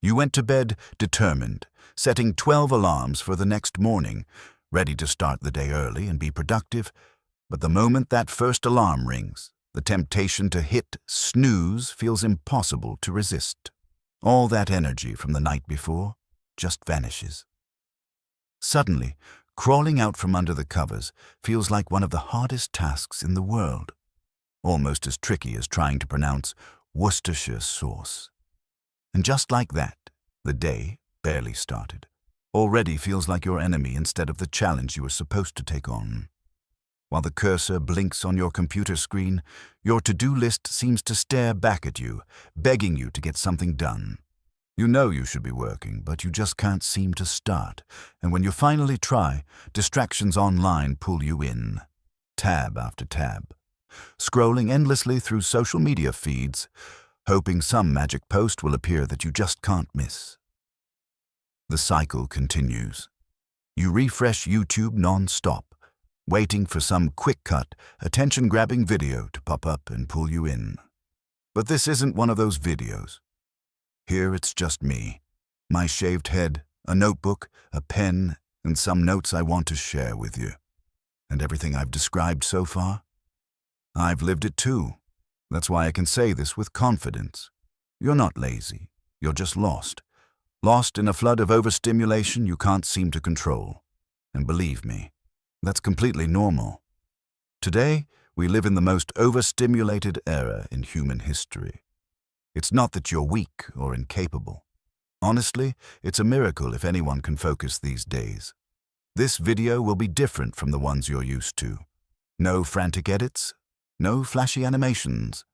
You went to bed determined, setting 12 alarms for the next morning, ready to start the day early and be productive. But the moment that first alarm rings, the temptation to hit snooze feels impossible to resist. All that energy from the night before just vanishes. Suddenly, crawling out from under the covers feels like one of the hardest tasks in the world, almost as tricky as trying to pronounce Worcestershire sauce. And just like that, the day, barely started, already feels like your enemy instead of the challenge you were supposed to take on. While the cursor blinks on your computer screen, your to-do list seems to stare back at you, begging you to get something done. You know you should be working, but you just can't seem to start. And when you finally try, distractions online pull you in, tab after tab, scrolling endlessly through social media feeds, hoping some magic post will appear that you just can't miss. The cycle continues. You refresh YouTube non-stop, waiting for some quick-cut, attention-grabbing video to pop up and pull you in. But this isn't one of those videos. Here it's just me, my shaved head, a notebook, a pen, and some notes I want to share with you. And everything I've described so far? I've lived it too. That's why I can say this with confidence. You're not lazy. You're just lost. Lost in a flood of overstimulation you can't seem to control. And believe me, that's completely normal. Today, we live in the most overstimulated era in human history. It's not that you're weak or incapable. Honestly, it's a miracle if anyone can focus these days. This video will be different from the ones you're used to. No frantic edits, no flashy animations,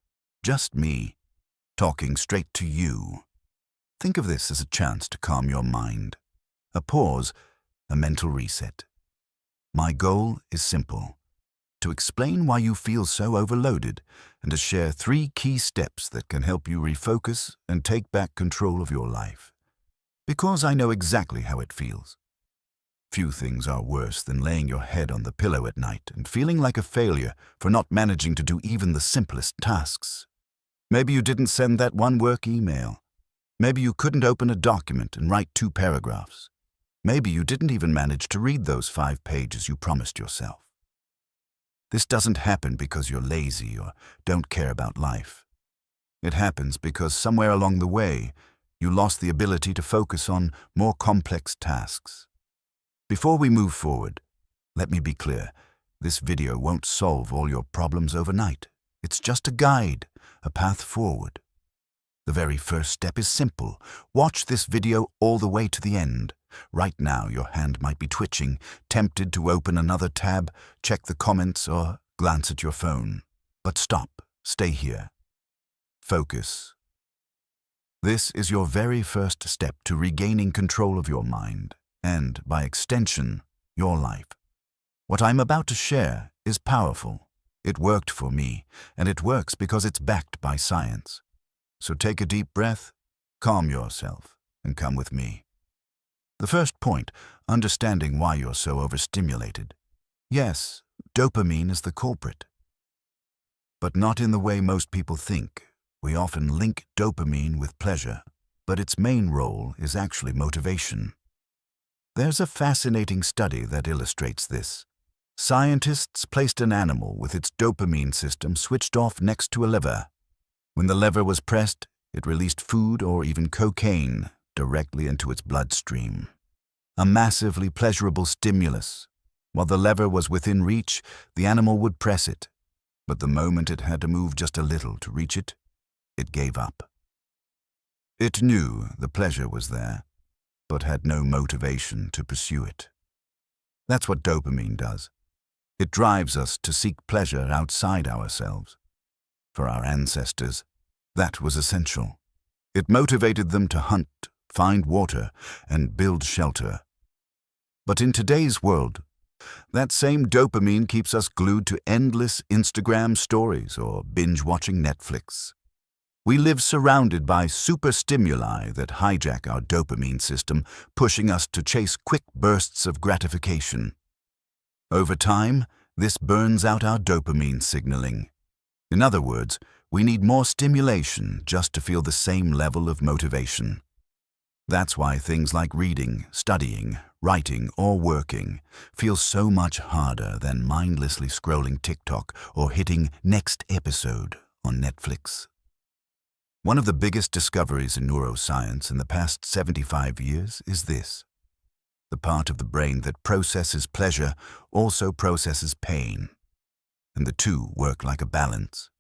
just me, talking straight to you. Think of this as a chance to calm your mind. A pause, a mental reset. My goal is simple: to explain why you feel so overloaded and to share 3 key steps that can help you refocus and take back control of your life. Because I know exactly how it feels. Few things are worse than laying your head on the pillow at night and feeling like a failure for not managing to do even the simplest tasks. Maybe you didn't send that one work email. Maybe you couldn't open a document and write 2 paragraphs. Maybe you didn't even manage to read those 5 pages you promised yourself. This doesn't happen because you're lazy or don't care about life. It happens because somewhere along the way, you lost the ability to focus on more complex tasks. Before we move forward, let me be clear. This video won't solve all your problems overnight. It's just a guide, a path forward. The very first step is simple. Watch this video all the way to the end. Right now, your hand might be twitching, tempted to open another tab, check the comments, or glance at your phone. But stop. Stay here. Focus. This is your very first step to regaining control of your mind, and, by extension, your life. What I'm about to share is powerful. It worked for me, and it works because it's backed by science. So take a deep breath, calm yourself, and come with me. The first point, understanding why you're so overstimulated. Yes, dopamine is the culprit. But not in the way most people think. We often link dopamine with pleasure, but its main role is actually motivation. There's a fascinating study that illustrates this. Scientists placed an animal with its dopamine system switched off next to a lever. When the lever was pressed, it released food or even cocaine directly into its bloodstream. A massively pleasurable stimulus. While the lever was within reach, the animal would press it. But the moment it had to move just a little to reach it, it gave up. It knew the pleasure was there, but had no motivation to pursue it. That's what dopamine does. It drives us to seek pleasure outside ourselves. For our ancestors, that was essential. It motivated them to hunt, find water, and build shelter. But in today's world, that same dopamine keeps us glued to endless Instagram stories or binge-watching Netflix. We live surrounded by super stimuli that hijack our dopamine system, pushing us to chase quick bursts of gratification. Over time, this burns out our dopamine signaling. In other words, we need more stimulation just to feel the same level of motivation. That's why things like reading, studying, writing, or working feel so much harder than mindlessly scrolling TikTok or hitting next episode on Netflix. One of the biggest discoveries in neuroscience in the past 75 years is this. The part of the brain that processes pleasure also processes pain, and the two work like a balance.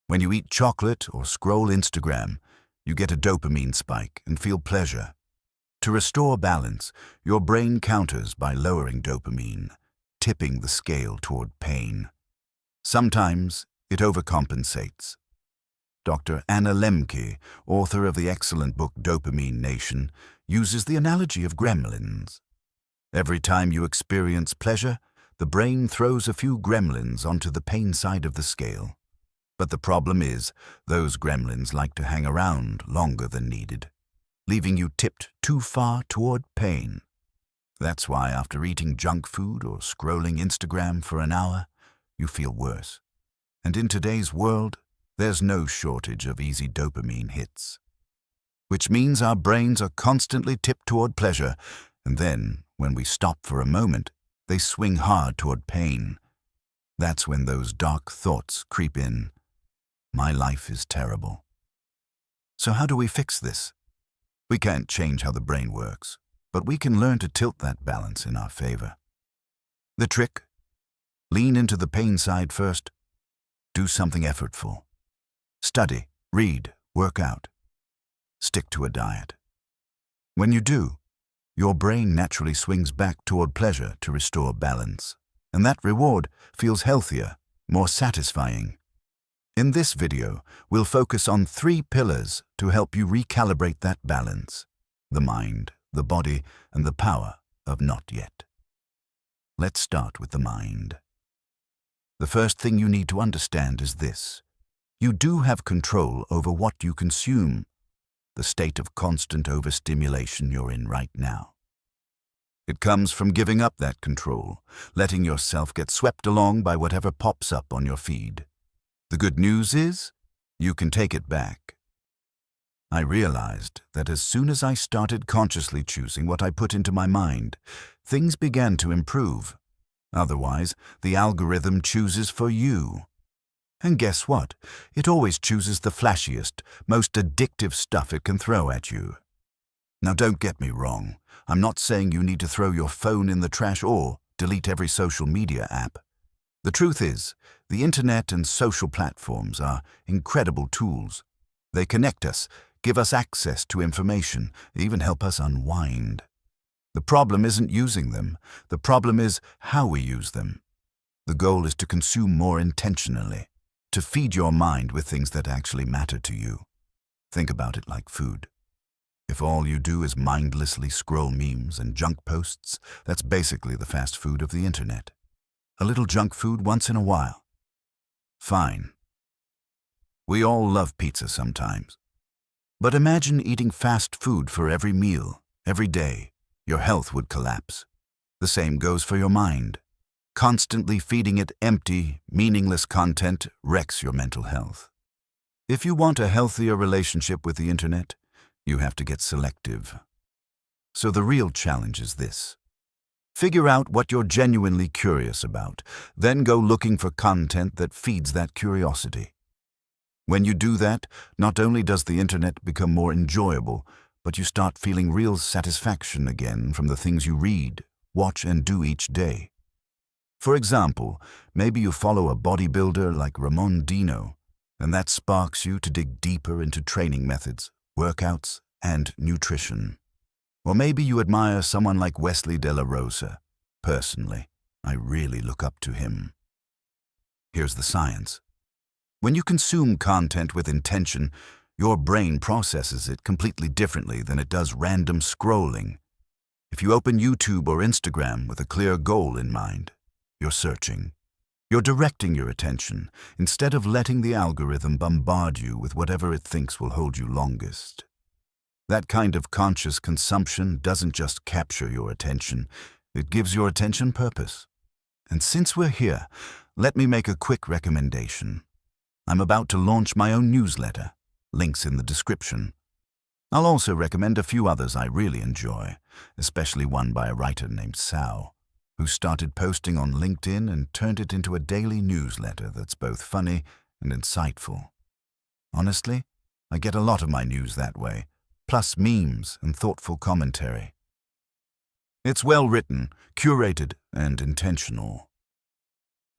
When you eat chocolate or scroll Instagram, you get a dopamine spike and feel pleasure. To restore balance, your brain counters by lowering dopamine, tipping the scale toward pain. Sometimes it overcompensates. Dr. Anna Lemke, author of the excellent book Dopamine Nation, uses the analogy of gremlins. Every time you experience pleasure, the brain throws a few gremlins onto the pain side of the scale. But the problem is, those gremlins like to hang around longer than needed, leaving you tipped too far toward pain. That's why after eating junk food or scrolling Instagram for an hour, you feel worse. And in today's world, there's no shortage of easy dopamine hits. Which means our brains are constantly tipped toward pleasure, and then, when we stop for a moment, they swing hard toward pain. That's when those dark thoughts creep in. My life is terrible. So how do we fix this? We can't change how the brain works, but we can learn to tilt that balance in our favor. The trick? Lean into the pain side first. Do something effortful. Study, read, work out. Stick to a diet. When you do, your brain naturally swings back toward pleasure to restore balance, and that reward feels healthier, more satisfying. In this video, we'll focus on 3 pillars to help you recalibrate that balance: the mind, the body, and the power of not yet. Let's start with the mind. The first thing you need to understand is this. You do have control over what you consume, the state of constant overstimulation you're in right now. It comes from giving up that control, letting yourself get swept along by whatever pops up on your feed. The good news is, you can take it back. I realized that as soon as I started consciously choosing what I put into my mind, things began to improve. Otherwise, the algorithm chooses for you. And guess what? It always chooses the flashiest, most addictive stuff it can throw at you. Now don't get me wrong. I'm not saying you need to throw your phone in the trash or delete every social media app. The truth is, the internet and social platforms are incredible tools. They connect us, give us access to information, even help us unwind. The problem isn't using them. The problem is how we use them. The goal is to consume more intentionally, to feed your mind with things that actually matter to you. Think about it like food. If all you do is mindlessly scroll memes and junk posts, that's basically the fast food of the internet. A little junk food once in a while. Fine. We all love pizza sometimes. But imagine eating fast food for every meal, every day. Your health would collapse. The same goes for your mind. Constantly feeding it empty, meaningless content wrecks your mental health. If you want a healthier relationship with the internet, you have to get selective. So the real challenge is this. Figure out what you're genuinely curious about, then go looking for content that feeds that curiosity. When you do that, not only does the internet become more enjoyable, but you start feeling real satisfaction again from the things you read, watch, and do each day. For example, maybe you follow a bodybuilder like Ramon Dino, and that sparks you to dig deeper into training methods, workouts, and nutrition. Or maybe you admire someone like Wesley De La Rosa. Personally, I really look up to him. Here's the science. When you consume content with intention, your brain processes it completely differently than it does random scrolling. If you open YouTube or Instagram with a clear goal in mind, you're searching. You're directing your attention instead of letting the algorithm bombard you with whatever it thinks will hold you longest. That kind of conscious consumption doesn't just capture your attention, it gives your attention purpose. And since we're here, let me make a quick recommendation. I'm about to launch my own newsletter. Links in the description. I'll also recommend a few others I really enjoy, especially one by a writer named Sal, who started posting on LinkedIn and turned it into a daily newsletter that's both funny and insightful. Honestly, I get a lot of my news that way, plus memes and thoughtful commentary. It's well written, curated, and intentional.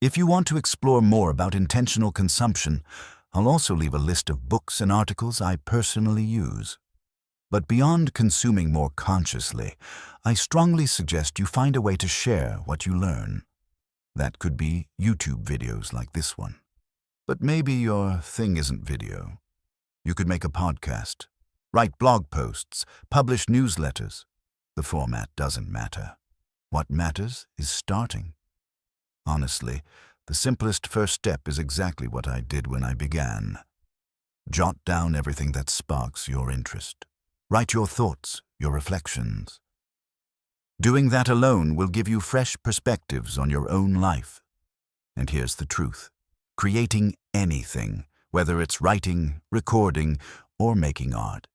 If you want to explore more about intentional consumption, I'll also leave a list of books and articles I personally use. But beyond consuming more consciously, I strongly suggest you find a way to share what you learn. That could be YouTube videos like this one. But maybe your thing isn't video. You could make a podcast, write blog posts, publish newsletters. The format doesn't matter. What matters is starting. Honestly, the simplest first step is exactly what I did when I began. Jot down everything that sparks your interest. Write your thoughts, your reflections. Doing that alone will give you fresh perspectives on your own life. And here's the truth. Creating anything, whether it's writing, recording, or making art,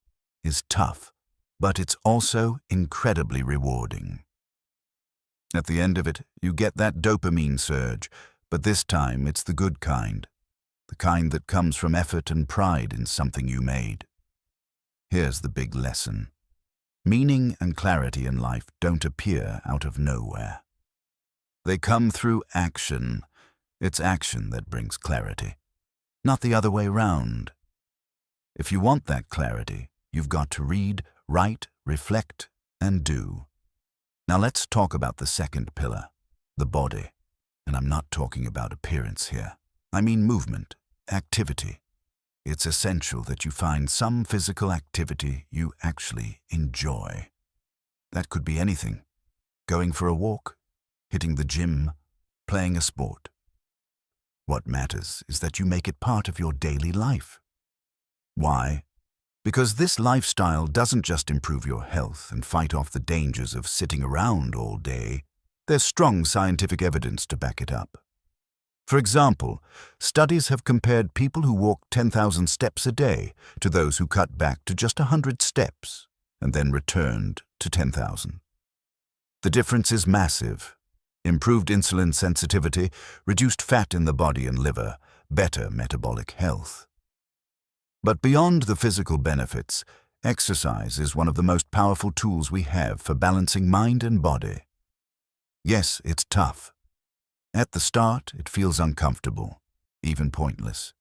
is tough, but it's also incredibly rewarding. At the end of it, you get that dopamine surge, but this time it's the good kind, the kind that comes from effort and pride in something you made. Here's the big lesson. Meaning and clarity in life don't appear out of nowhere. They come through action. It's action that brings clarity, not the other way round. If you want that clarity, you've got to read, write, reflect, and do. Now let's talk about the second pillar, the body. And I'm not talking about appearance here. I mean movement, activity. It's essential that you find some physical activity you actually enjoy. That could be anything. Going for a walk, hitting the gym, playing a sport. What matters is that you make it part of your daily life. Why? Because this lifestyle doesn't just improve your health and fight off the dangers of sitting around all day. There's strong scientific evidence to back it up. For example, studies have compared people who walk 10,000 steps a day to those who cut back to just 100 steps and then returned to 10,000. The difference is massive. Improved insulin sensitivity, reduced fat in the body and liver, better metabolic health. But beyond the physical benefits, exercise is one of the most powerful tools we have for balancing mind and body. Yes, it's tough. At the start, it feels uncomfortable, even pointless,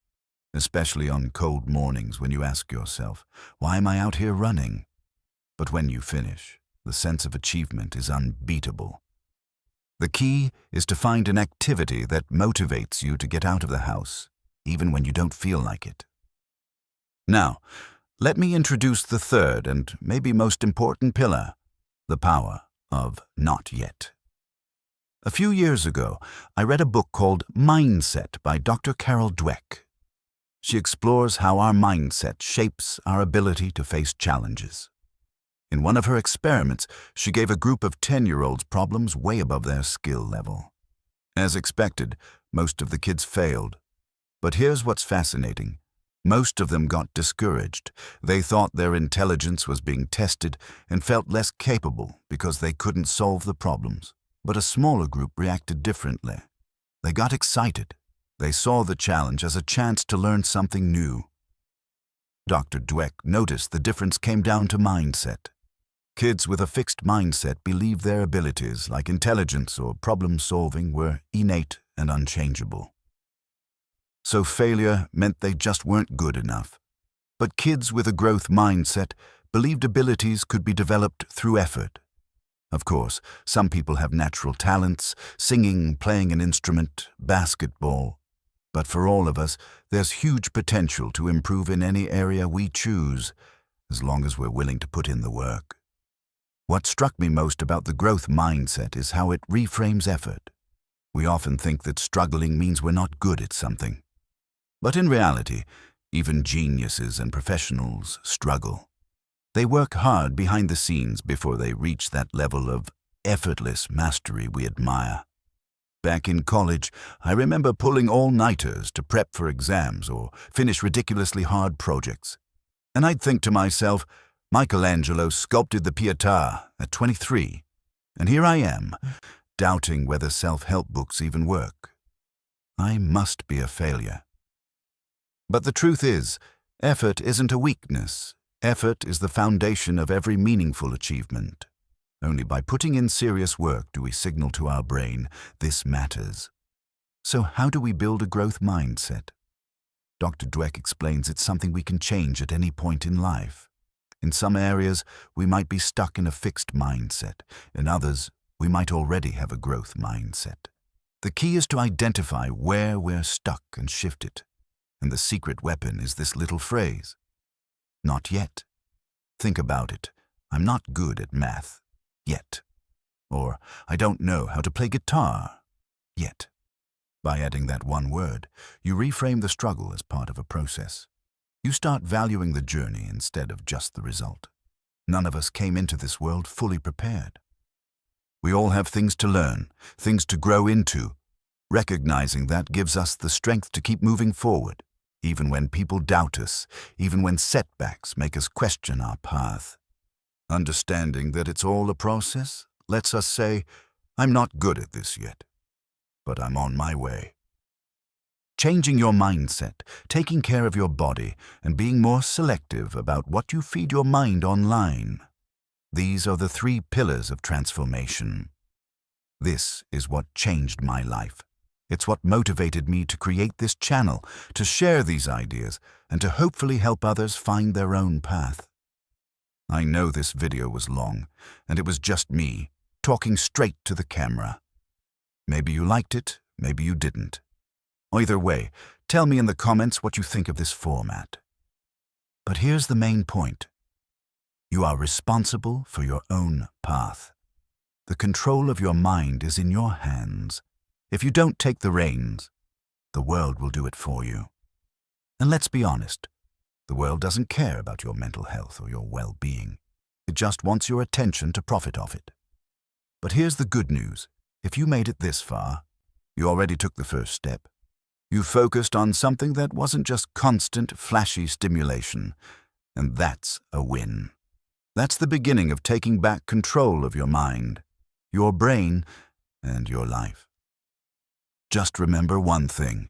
especially on cold mornings when you ask yourself, why am I out here running? But when you finish, the sense of achievement is unbeatable. The key is to find an activity that motivates you to get out of the house, even when you don't feel like it. Now, let me introduce the third and maybe most important pillar, the power of not yet. A few years ago, I read a book called Mindset by Dr. Carol Dweck. She explores how our mindset shapes our ability to face challenges. In one of her experiments, she gave a group of 10-year-olds problems way above their skill level. As expected, most of the kids failed. But here's what's fascinating. Most of them got discouraged. They thought their intelligence was being tested and felt less capable because they couldn't solve the problems. But a smaller group reacted differently. They got excited. They saw the challenge as a chance to learn something new. Dr. Dweck noticed the difference came down to mindset. Kids with a fixed mindset believed their abilities, like intelligence or problem-solving, were innate and unchangeable. So failure meant they just weren't good enough. But kids with a growth mindset believed abilities could be developed through effort. Of course, some people have natural talents, singing, playing an instrument, basketball. But for all of us, there's huge potential to improve in any area we choose, as long as we're willing to put in the work. What struck me most about the growth mindset is how it reframes effort. We often think that struggling means we're not good at something. But in reality, even geniuses and professionals struggle. They work hard behind the scenes before they reach that level of effortless mastery we admire. Back in college, I remember pulling all-nighters to prep for exams or finish ridiculously hard projects. And I'd think to myself, Michelangelo sculpted the Pietà at 23, and here I am, doubting whether self-help books even work. I must be a failure. But the truth is, effort isn't a weakness. Effort is the foundation of every meaningful achievement. Only by putting in serious work do we signal to our brain, this matters. So how do we build a growth mindset? Dr. Dweck explains it's something we can change at any point in life. In some areas, we might be stuck in a fixed mindset. In others, we might already have a growth mindset. The key is to identify where we're stuck and shift it. And the secret weapon is this little phrase, not yet. Think about it. I'm not good at math, yet. Or, I don't know how to play guitar, yet. By adding that one word, you reframe the struggle as part of a process. You start valuing the journey instead of just the result. None of us came into this world fully prepared. We all have things to learn, things to grow into. Recognizing that gives us the strength to keep moving forward, even when people doubt us, even when setbacks make us question our path. Understanding that it's all a process lets us say, I'm not good at this yet, but I'm on my way. Changing your mindset, taking care of your body, and being more selective about what you feed your mind online. These are the 3 pillars of transformation. This is what changed my life. It's what motivated me to create this channel, to share these ideas, and to hopefully help others find their own path. I know this video was long, and it was just me, talking straight to the camera. Maybe you liked it, maybe you didn't. Either way, tell me in the comments what you think of this format. But here's the main point. You are responsible for your own path. The control of your mind is in your hands. If you don't take the reins, the world will do it for you. And let's be honest, the world doesn't care about your mental health or your well-being. It just wants your attention to profit off it. But here's the good news. If you made it this far, you already took the first step. You focused on something that wasn't just constant, flashy stimulation, and that's a win. That's the beginning of taking back control of your mind, your brain, and your life. Just remember one thing.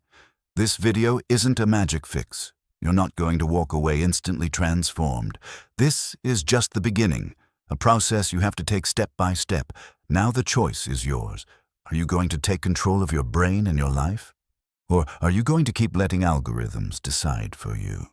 This video isn't a magic fix. You're not going to walk away instantly transformed. This is just the beginning, a process you have to take step by step. Now the choice is yours. Are you going to take control of your brain and your life? Or are you going to keep letting algorithms decide for you?